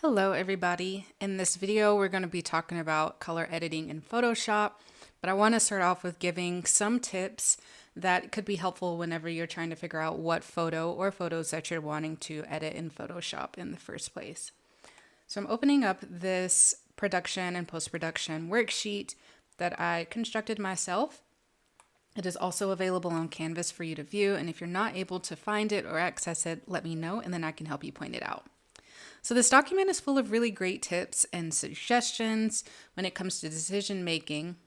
Hello everybody. In this video, we're going to be talking about color editing in Photoshop, but I want to start off with giving some tips that could be helpful whenever you're trying to figure out what photo or photos that you're wanting to edit in Photoshop in the first place. So I'm opening up this production and post-production worksheet that I constructed myself. It is also available on Canvas for you to view, and if you're not able to find it or access it, let me know and then I can help you point it out. So this document is full of really great tips and suggestions when it comes to decision making,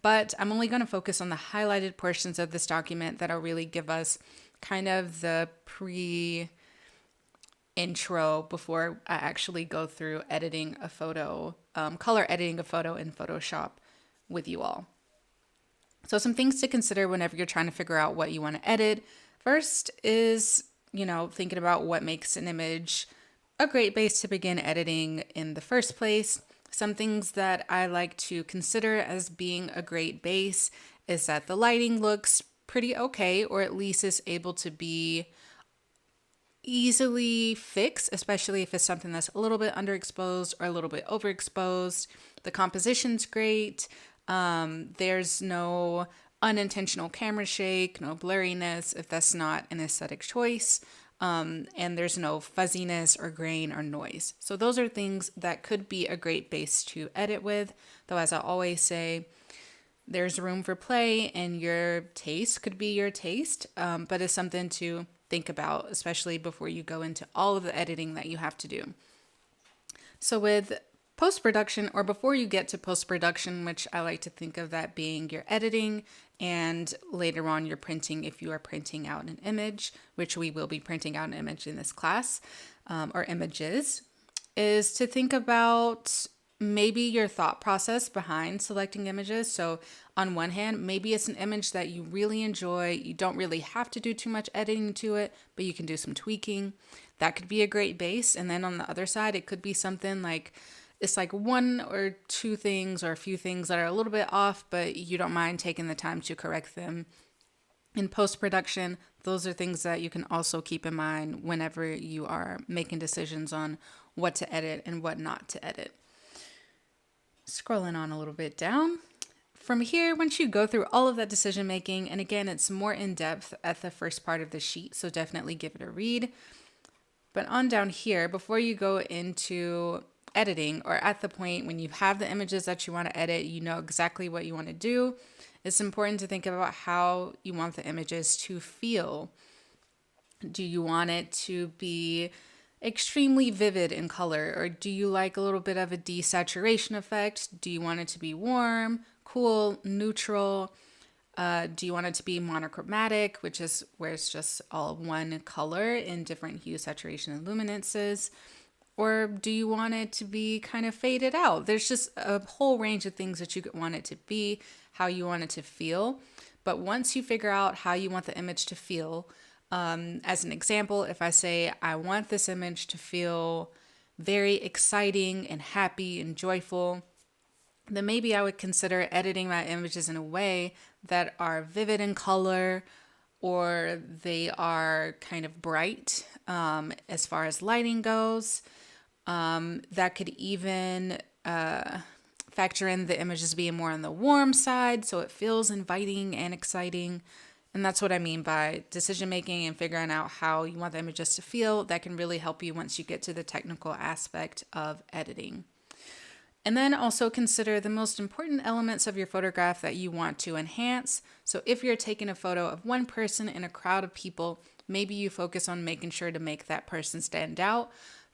but I'm only going to focus on the highlighted portions of this document that'll really give us kind of the intro before I actually go through editing a photo, color editing a photo in Photoshop with you all. So some things to consider whenever you're trying to figure out what you want to edit. First is thinking about what makes an image a great base to begin editing in the first place. Some things that I like to consider as being a great base is that the lighting looks pretty okay, or at least is able to be easily fixed, especially if it's something that's a little bit underexposed or a little bit overexposed. The composition's great. There's no unintentional camera shake, no blurriness if that's not an aesthetic choice, and there's no fuzziness or grain or noise. So those are things that could be a great base to edit with, though as I always say, there's room for play and your taste could be your taste, but it's something to think about, especially before you go into all of the editing that you have to do. So with post-production, or before you get to post-production, which I like to think of that being your editing and later on your printing if you are printing out an image, which we will be printing out an image in this class, or images, is to think about maybe your thought process behind selecting images. So on one hand, maybe it's an image that you really enjoy. You don't really have to do too much editing to it, but you can do some tweaking. That could be a great base. And then on the other side, it could be something like it's like one or two things or a few things that are a little bit off, but you don't mind taking the time to correct them. In post-production, those are things that you can also keep in mind whenever you are making decisions on what to edit and what not to edit. Scrolling on a little bit down. From here, once you go through all of that decision making, and again, it's more in depth at the first part of the sheet, so definitely give it a read. But on down here, before you go into editing, or at the point when you have the images that you want to edit, you know exactly what you want to do, it's important to think about how you want the images to feel. Do you want it to be extremely vivid in color, or do you like a little bit of a desaturation effect? Do you want it to be warm, cool, neutral? Do you want it to be monochromatic, which is where it's just all one color in different hue, saturation, and luminances? Or do you want it to be kind of faded out? There's just a whole range of things that you could want it to be, how you want it to feel. But once you figure out how you want the image to feel, as an example, if I say I want this image to feel very exciting and happy and joyful, then maybe I would consider editing my images in a way that are vivid in color, or they are kind of bright as far as lighting goes. That could even factor in the images being more on the warm side, so it feels inviting and exciting. And that's what I mean by decision making and figuring out how you want the images to feel. That can really help you once you get to the technical aspect of editing. And then also consider the most important elements of your photograph that you want to enhance. So if you're taking a photo of one person in a crowd of people, maybe you focus on making sure to make that person stand out.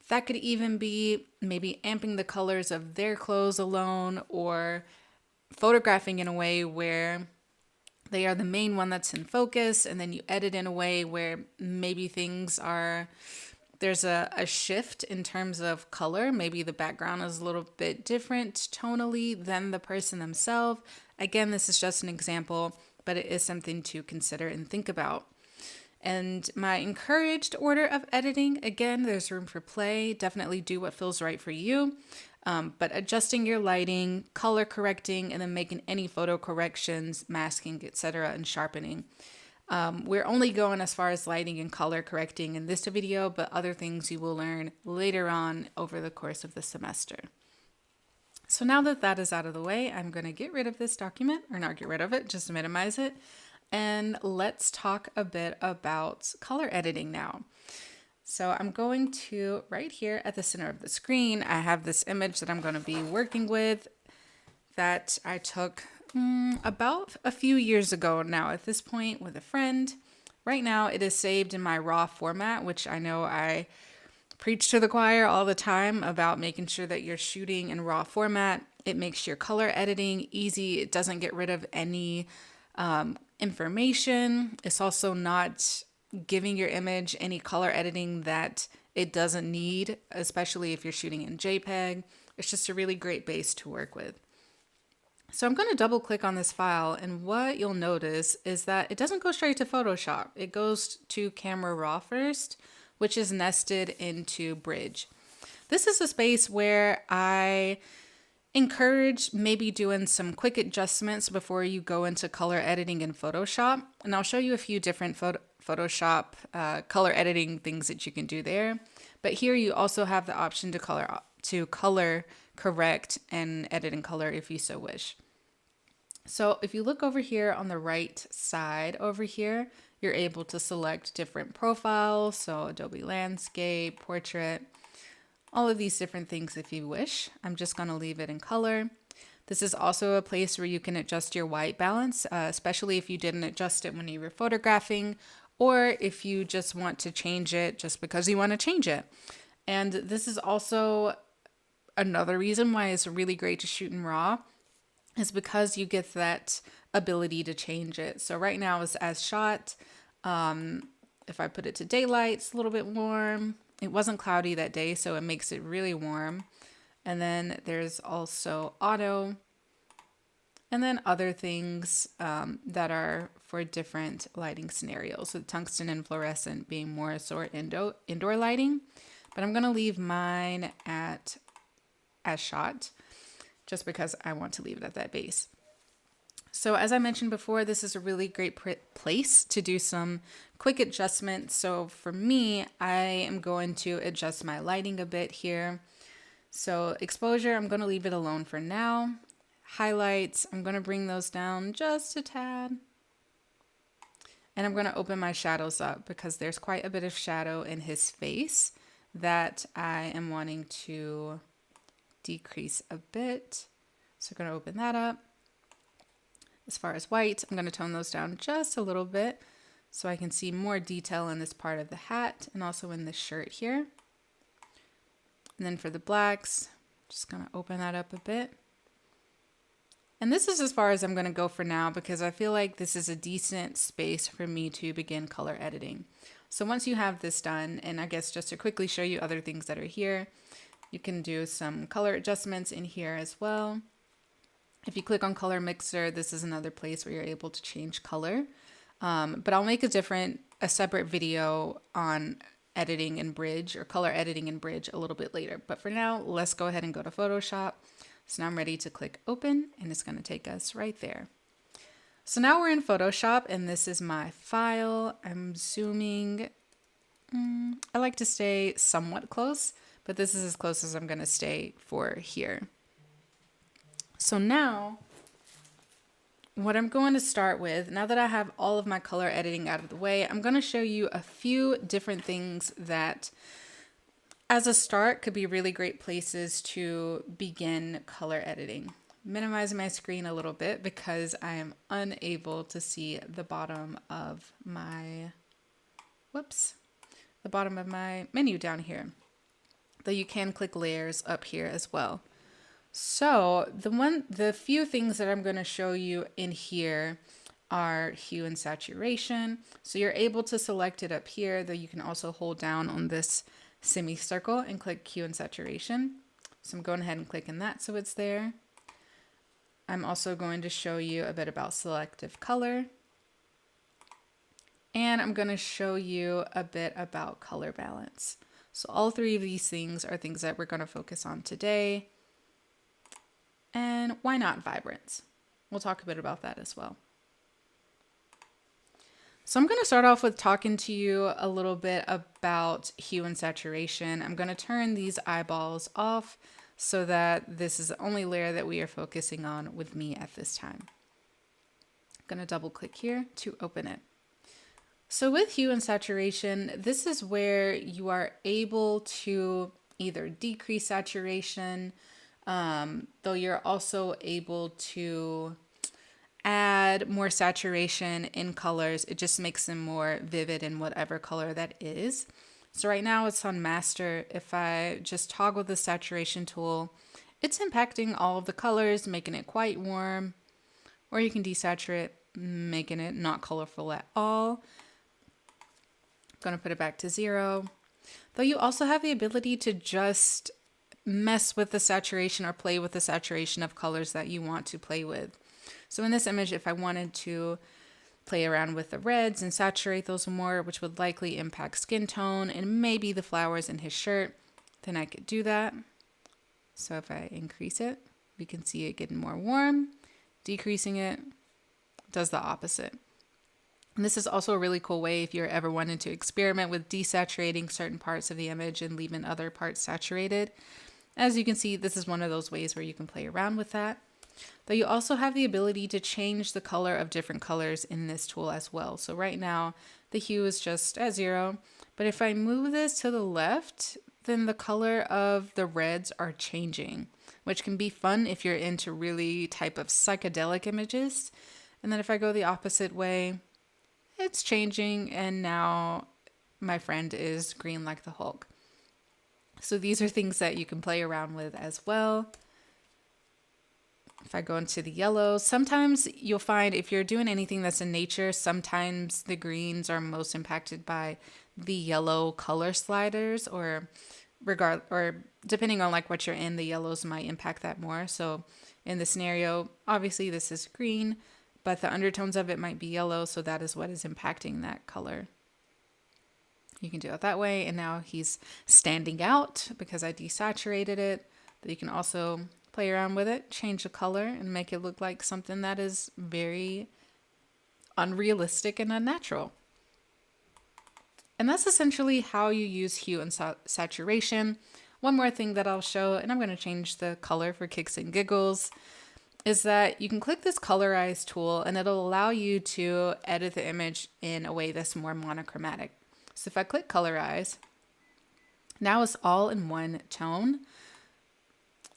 That could even be maybe amping the colors of their clothes alone, or photographing in a way where they are the main one that's in focus, and then you edit in a way where maybe there's a shift in terms of color. Maybe the background is a little bit different tonally than the person themselves. Again, this is just an example, but it is something to consider and think about. And my encouraged order of editing, again, there's room for play. Definitely do what feels right for you. But adjusting your lighting, color correcting, and then making any photo corrections, masking, etc., and sharpening. We're only going as far as lighting and color correcting in this video, but other things you will learn later on over the course of the semester. So now that that is out of the way, I'm going to get rid of this document, or not get rid of it, just to minimize it. And let's talk a bit about color editing now. So I'm going to, right here at the center of the screen, I have this image that I'm going to be working with that I took about a few years ago now at this point with a friend. Right now it is saved in my RAW format, which I know I preach to the choir all the time about making sure that you're shooting in RAW format. It makes your color editing easy. It doesn't get rid of any information. It's also not giving your image any color editing that it doesn't need, especially if you're shooting in JPEG. It's just a really great base to work with. So I'm going to double click on this file, and what you'll notice is that it doesn't go straight to Photoshop. It goes to Camera Raw first, which is nested into Bridge. This is a space where I encourage maybe doing some quick adjustments before you go into color editing in Photoshop. And I'll show you a few different Photoshop color editing things that you can do there. But here you also have the option to color correct and edit in color if you so wish. So if you look over here on the right side over here, you're able to select different profiles. So Adobe Landscape, Portrait, all of these different things if you wish. I'm just going to leave it in color. This is also a place where you can adjust your white balance, especially if you didn't adjust it when you were photographing, or if you just want to change it just because you want to change it. And this is also another reason why it's really great to shoot in RAW, is because you get that ability to change it. So right now it's as shot. If I put it to daylight, it's a little bit warm. It wasn't cloudy that day, so it makes it really warm. And then there's also auto, and then other things that are for different lighting scenarios. So tungsten and fluorescent being more sort indoor lighting, but I'm gonna leave mine as shot just because I want to leave it at that base. So as I mentioned before, this is a really great place to do some quick adjustments. So for me, I am going to adjust my lighting a bit here. So exposure, I'm going to leave it alone for now. Highlights, I'm going to bring those down just a tad. And I'm going to open my shadows up because there's quite a bit of shadow in his face that I am wanting to decrease a bit. So I'm going to open that up. As far as white, I'm going to tone those down just a little bit so I can see more detail in this part of the hat and also in the shirt here. And then for the blacks, just going to open that up a bit. And this is as far as I'm going to go for now because I feel like this is a decent space for me to begin color editing. So once you have this done, and I guess just to quickly show you other things that are here, you can do some color adjustments in here as well. If you click on Color Mixer, this is another place where you're able to change color. But I'll make a separate video on editing in Bridge or color editing in Bridge a little bit later. But for now, let's go ahead and go to Photoshop. So now I'm ready to click open and it's going to take us right there. So now we're in Photoshop and this is my file. I'm zooming. I like to stay somewhat close, but this is as close as I'm going to stay for here. So now, what I'm going to start with, now that I have all of my color editing out of the way, I'm going to show you a few different things that, as a start, could be really great places to begin color editing. Minimizing my screen a little bit because I am unable to see the bottom of my, the bottom of my menu down here. Though you can click layers up here as well. So the few things that I'm going to show you in here are hue and saturation. So you're able to select it up here, though you can also hold down on this semicircle and click hue and saturation. So I'm going ahead and clicking that so it's there. I'm also going to show you a bit about selective color. And I'm going to show you a bit about color balance. So all three of these things are things that we're going to focus on today. And why not vibrance? We'll talk a bit about that as well. So I'm going to start off with talking to you a little bit about hue and saturation. I'm going to turn these eyeballs off so that this is the only layer that we are focusing on with me at this time. I'm going to double click here to open it. So with hue and saturation, this is where you are able to either decrease saturation, though you're also able to add more saturation in colors. It just makes them more vivid in whatever color that is. So right now it's on master. If I just toggle the saturation tool, it's impacting all of the colors, making it quite warm, or you can desaturate, making it not colorful at all. I'm going to put it back to 0. Though you also have the ability to just mess with the saturation or play with the saturation of colors that you want to play with. So in this image, if I wanted to play around with the reds and saturate those more, which would likely impact skin tone and maybe the flowers in his shirt, then I could do that. So if I increase it, we can see it getting more warm. Decreasing it does the opposite. And this is also a really cool way if you're ever wanting to experiment with desaturating certain parts of the image and leaving other parts saturated. As you can see, this is one of those ways where you can play around with that. Though you also have the ability to change the color of different colors in this tool as well. So right now, the hue is just at 0. But if I move this to the left, then the color of the reds are changing, which can be fun if you're into really type of psychedelic images. And then if I go the opposite way, it's changing, and now my friend is green like the Hulk. So these are things that you can play around with as well. If I go into the yellows, sometimes you'll find if you're doing anything that's in nature, sometimes the greens are most impacted by the yellow color sliders, or depending on like what you're in, the yellows might impact that more. So in the scenario, obviously this is green, but the undertones of it might be yellow, so that is what is impacting that color. You can do it that way, and now he's standing out because I desaturated it. But you can also play around with it, change the color, and make it look like something that is very unrealistic and unnatural. And that's essentially how you use hue and saturation. One more thing that I'll show, and I'm going to change the color for kicks and giggles, is that you can click this colorize tool and it'll allow you to edit the image in a way that's more monochromatic. So if I click colorize, now it's all in one tone,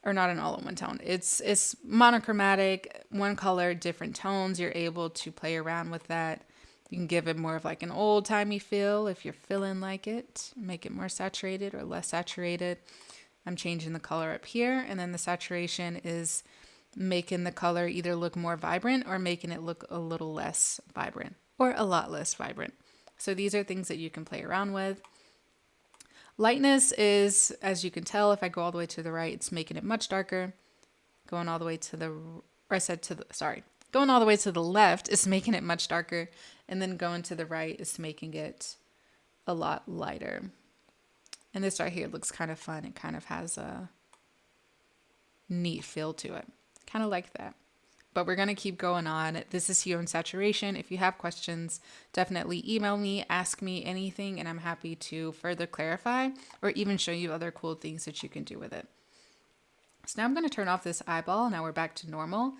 or not an all in one tone. It's monochromatic, one color, different tones. You're able to play around with that. You can give it more of like an old timey feel if you're feeling like it, make it more saturated or less saturated. I'm changing the color up here, and then the saturation is making the color either look more vibrant or making it look a little less vibrant or a lot less vibrant. So these are things that you can play around with. Lightness is, as you can tell, if I go all the way to the right, it's making it much darker. Going all the way to the, going all the way to the left is making it much darker. And then going to the right is making it a lot lighter. And this right here looks kind of fun. It kind of has a neat feel to it. Kind of like that. But we're going to keep going on. This is hue and saturation. If you have questions, definitely email me, ask me anything, and I'm happy to further clarify or even show you other cool things that you can do with it. So now I'm going to turn off this eyeball. Now we're back to normal.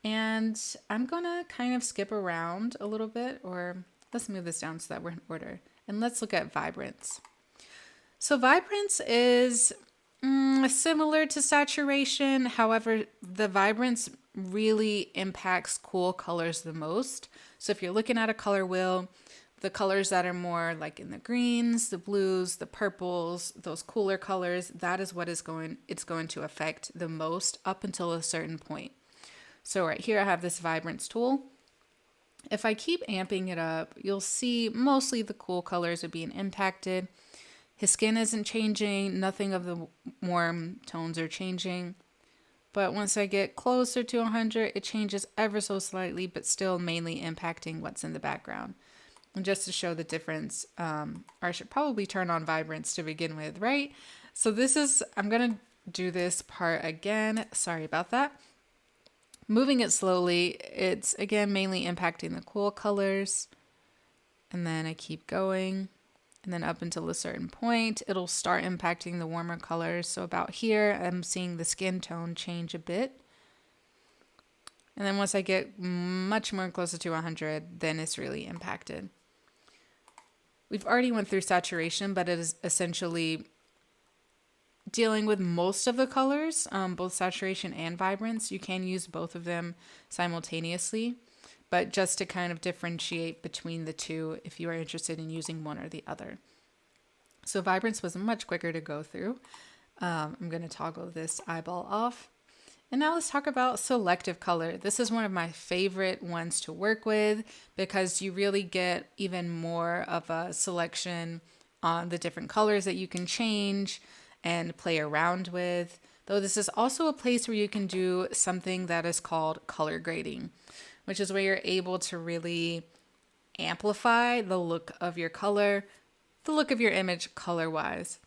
And I'm going to kind of skip around a little bit, or let's move this down so that we're in order. And let's look at vibrance. So vibrance is similar to saturation. However, the vibrance really impacts cool colors the most. So if you're looking at a color wheel, the colors that are more like in the greens, the blues, the purples, those cooler colors, that is what it's going to affect the most up until a certain point. So right here I have this vibrance tool. If I keep amping it up, you'll see mostly the cool colors are being impacted. His skin isn't changing, nothing of the warm tones are changing. But once I get closer to 100, it changes ever so slightly, but still mainly impacting what's in the background. And just to show the difference, I should probably turn on vibrance to begin with, right? So I'm going to do this part again. Sorry about that. Moving it slowly, it's again mainly impacting the cool colors. and then I keep going. And then up until a certain point, it'll start impacting the warmer colors. So about here, I'm seeing the skin tone change a bit. And then once I get much more closer to 100, then it's really impacted. We've already went through saturation, but it is essentially dealing with most of the colors, both saturation and vibrance. You can use both of them simultaneously, but just to kind of differentiate between the two if you are interested in using one or the other. So vibrance was much quicker to go through. I'm going to toggle this eyeball off. And now let's talk about selective color. This is one of my favorite ones to work with because you really get even more of a selection on the different colors that you can change and play around with. Though this is also a place where you can do something that is called color grading, which is where you're able to really amplify the look of your color, the look of your image color-wise.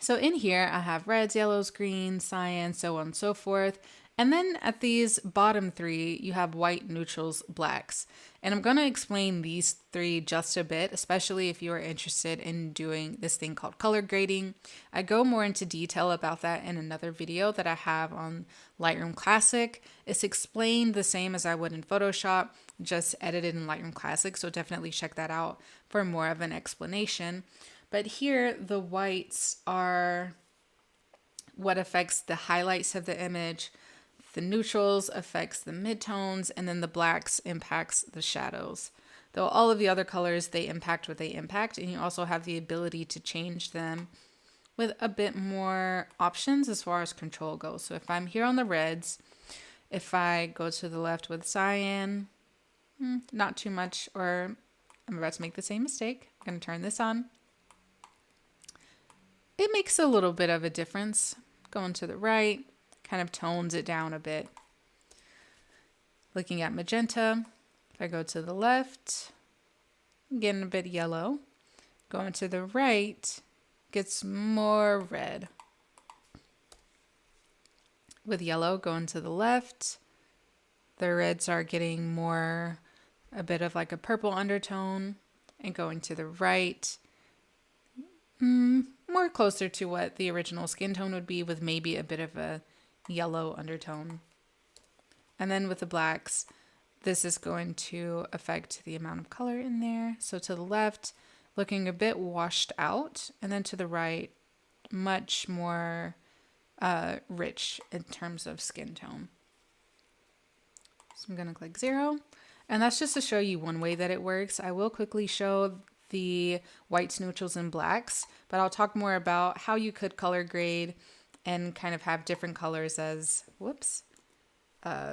So in here, I have reds, yellows, greens, cyan, so on and so forth. And then at these bottom three, you have white, neutrals, blacks. And I'm going to explain these three just a bit, especially if you are interested in doing this thing called color grading. I go more into detail about that in another video that I have on Lightroom Classic. It's explained the same as I would in Photoshop, just edited in Lightroom Classic. So definitely check that out for more of an explanation. But here, the whites are what affects the highlights of the image. The neutrals affects the midtones, and then the blacks impacts the shadows. Though all of the other colors, they impact what they impact, and you also have the ability to change them with a bit more options as far as control goes. So if I'm here on the reds, if I go to the left with cyan, not too much, or I'm about to make the same mistake. I'm going to turn this on. It makes a little bit of a difference. Going to the right, kind of tones it down a bit. Looking at magenta, if I go to the left, I'm getting a bit yellow. Going to the right, gets more red. With yellow going to the left, the reds are getting more, a bit of like a purple undertone. And going to the right, more closer to what the original skin tone would be with maybe a bit of a yellow undertone. And then with the blacks, this is going to affect the amount of color in there. So to the left, looking a bit washed out, and then to the right, much more rich in terms of skin tone. So I'm going to click 0. And that's just to show you one way that it works. I will quickly show the whites, neutrals, and blacks, but I'll talk more about how you could color grade and kind of have different colors as,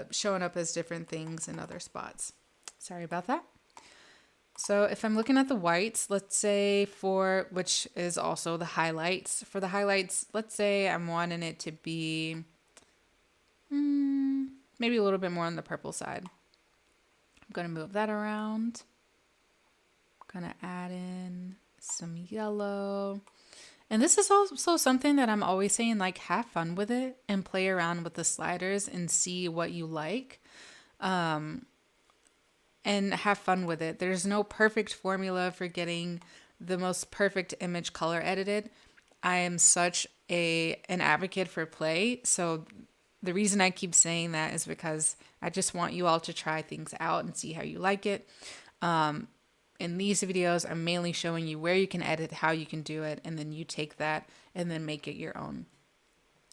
showing up as different things in other spots. Sorry about that. So if I'm looking at the whites, let's say which is also the highlights. For the highlights, let's say I'm wanting it to be maybe a little bit more on the purple side. I'm going to move that around. I'm going to add in some yellow. And this is also something that I'm always saying, like, have fun with it and play around with the sliders and see what you like. And have fun with it. There's no perfect formula for getting the most perfect image color edited. I am such an advocate for play. So the reason I keep saying that is because I just want you all to try things out and see how you like it. In these videos, I'm mainly showing you where you can edit, how you can do it, and then you take that and then make it your own.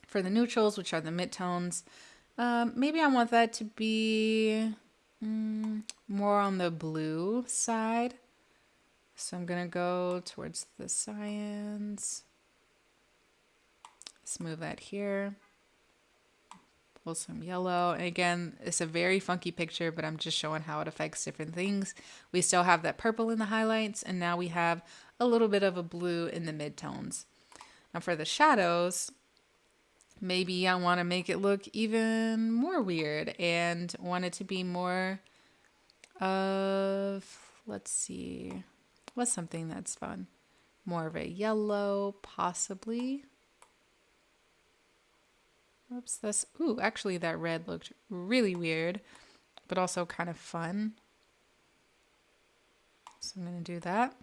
For the neutrals, which are the midtones, maybe I want that to be more on the blue side. So I'm going to go towards the cyans. Let's move that here. Pull some yellow. And again, it's a very funky picture, but I'm just showing how it affects different things. We still have that purple in the highlights, and now we have a little bit of a blue in the midtones. Now for the shadows, maybe I want to make it look even more weird and want it to be more of, let's see, what's something that's fun? More of a yellow, possibly. Oops, actually that red looked really weird, but also kind of fun. So I'm going to do that.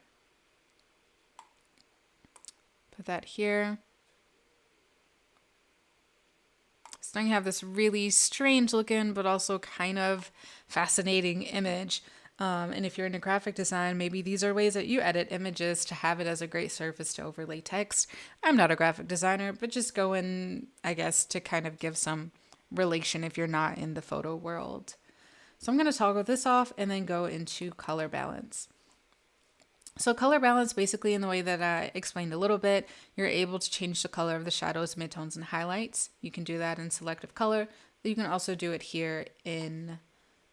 Put that here. So now you have this really strange looking, but also kind of fascinating image. And if you're into graphic design, maybe these are ways that you edit images to have it as a great surface to overlay text. I'm not a graphic designer, but just going, I guess, to kind of give some relation if you're not in the photo world. So I'm going to toggle this off and then go into color balance. So color balance, basically in the way that I explained a little bit, you're able to change the color of the shadows, midtones, and highlights. You can do that in selective color. You can also do it here in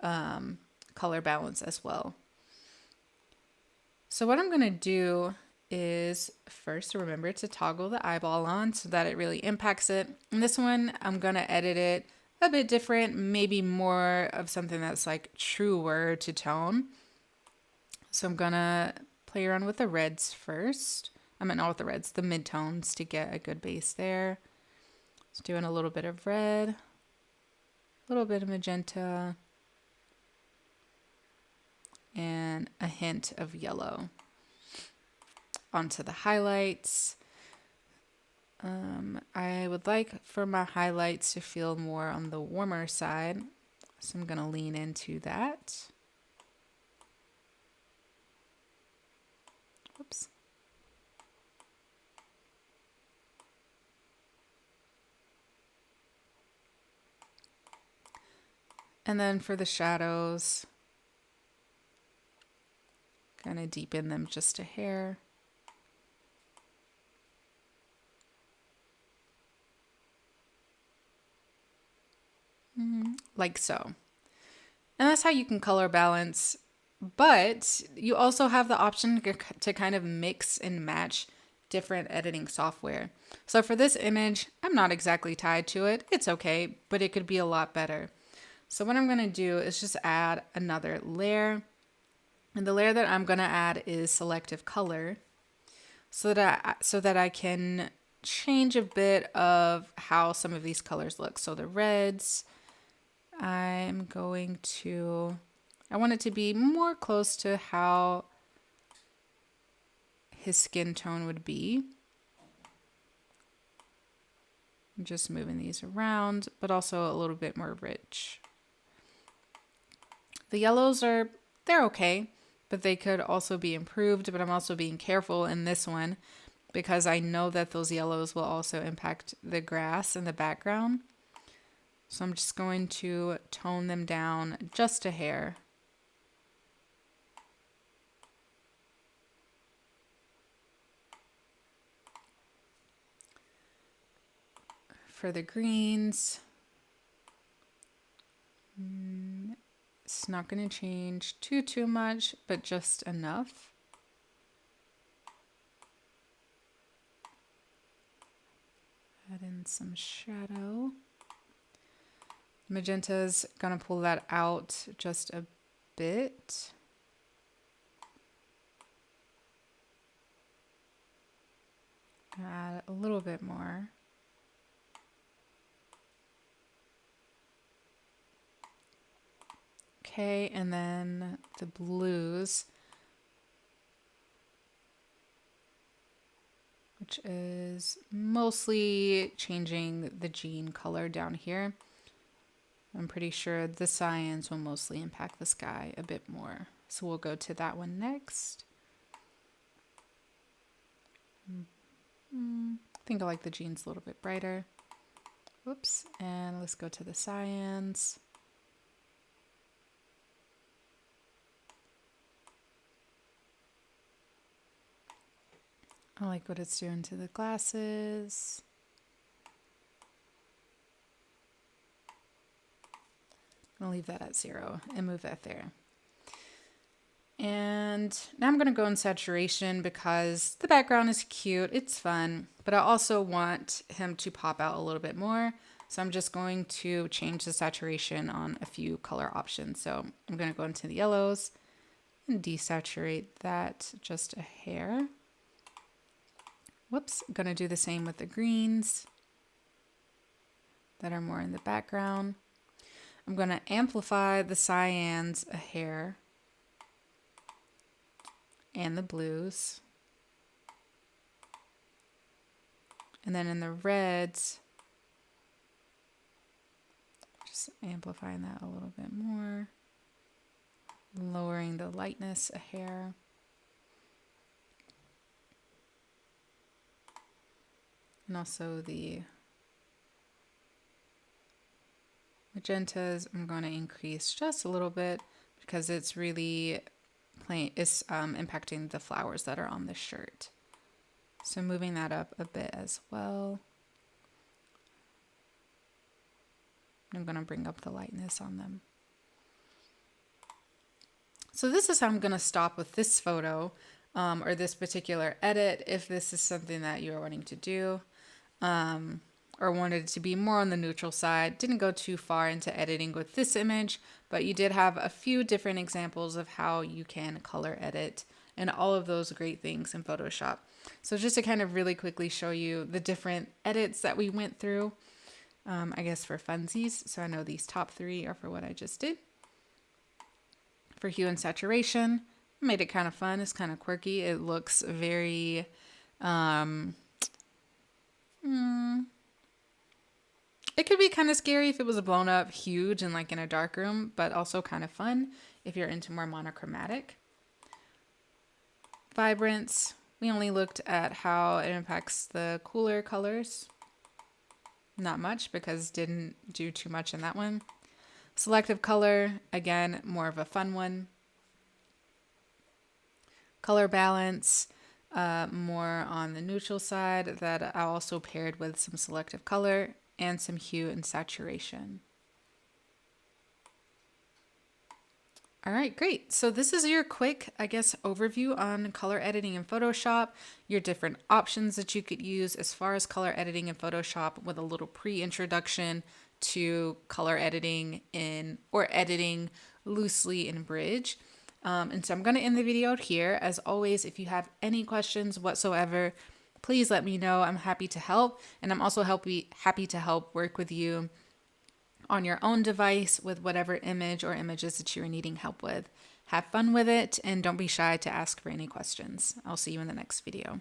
color balance as well. So what I'm going to do is first remember to toggle the eyeball on so that it really impacts it. And this one, I'm going to edit it a bit different, maybe more of something that's like truer to tone. So I'm going to play around with the reds first. I mean, not with the reds, the midtones to get a good base there. Just doing a little bit of red, a little bit of magenta, and a hint of yellow. Onto the highlights. I would like for my highlights to feel more on the warmer side, so I'm going to lean into that. Whoops. And then for the shadows, kind of deepen them just a hair. Like so. And that's how you can color balance, but you also have the option to kind of mix and match different editing software. So for this image, I'm not exactly tied to it. It's okay, but it could be a lot better. So what I'm going to do is just add another layer. And the layer that I'm going to add is selective color so that I can change a bit of how some of these colors look. So the reds, I want it to be more close to how his skin tone would be. I'm just moving these around, but also a little bit more rich. The yellows they're okay, but they could also be improved, but I'm also being careful in this one because I know that those yellows will also impact the grass in the background. So I'm just going to tone them down just a hair. For the greens, it's not going to change too much, but just enough. Add in some shadow. Magenta's gonna pull that out just a bit. Add a little bit more. Okay, and then the blues, which is mostly changing the jean color down here. I'm pretty sure the cyans will mostly impact the sky a bit more. So we'll go to that one next. I think I like the jeans a little bit brighter. Whoops. And let's go to the cyans. I like what it's doing to the glasses. I'll leave that at 0 and move that there. And now I'm going to go in saturation because the background is cute, it's fun, but I also want him to pop out a little bit more. So I'm just going to change the saturation on a few color options. So I'm going to go into the yellows and desaturate that just a hair. Whoops, I'm going to do the same with the greens that are more in the background. I'm going to amplify the cyans a hair. and the blues. And then in the reds, just amplifying that a little bit more, lowering the lightness a hair. And also the magentas, I'm going to increase just a little bit because it's really impacting the flowers that are on the shirt. So moving that up a bit as well. I'm going to bring up the lightness on them. So this is how I'm going to stop with this photo or this particular edit if this is something that you are wanting to do. Or wanted to be more on the neutral side. Didn't go too far into editing with this image, but you did have a few different examples of how you can color edit and all of those great things in Photoshop. So just to kind of really quickly show you the different edits that we went through, I guess for funsies. So I know these top 3 are for what I just did. For hue and saturation, made it kind of fun. It's kind of quirky. It looks very, it could be kind of scary if it was blown up huge and like in a dark room, but also kind of fun if you're into more monochromatic. Vibrance, we only looked at how it impacts the cooler colors. Not much because didn't do too much in that one. Selective color, again, more of a fun one. Color balance, more on the neutral side that I also paired with some selective color and some hue and saturation. All right, great. So this is your quick, I guess, overview on color editing in Photoshop, your different options that you could use as far as color editing in Photoshop with a little pre-introduction to color editing or editing loosely in Bridge. And so I'm going to end the video here. As always, if you have any questions whatsoever, please let me know. I'm happy to help. And I'm also happy to help work with you on your own device with whatever image or images that you are needing help with. Have fun with it and don't be shy to ask for any questions. I'll see you in the next video.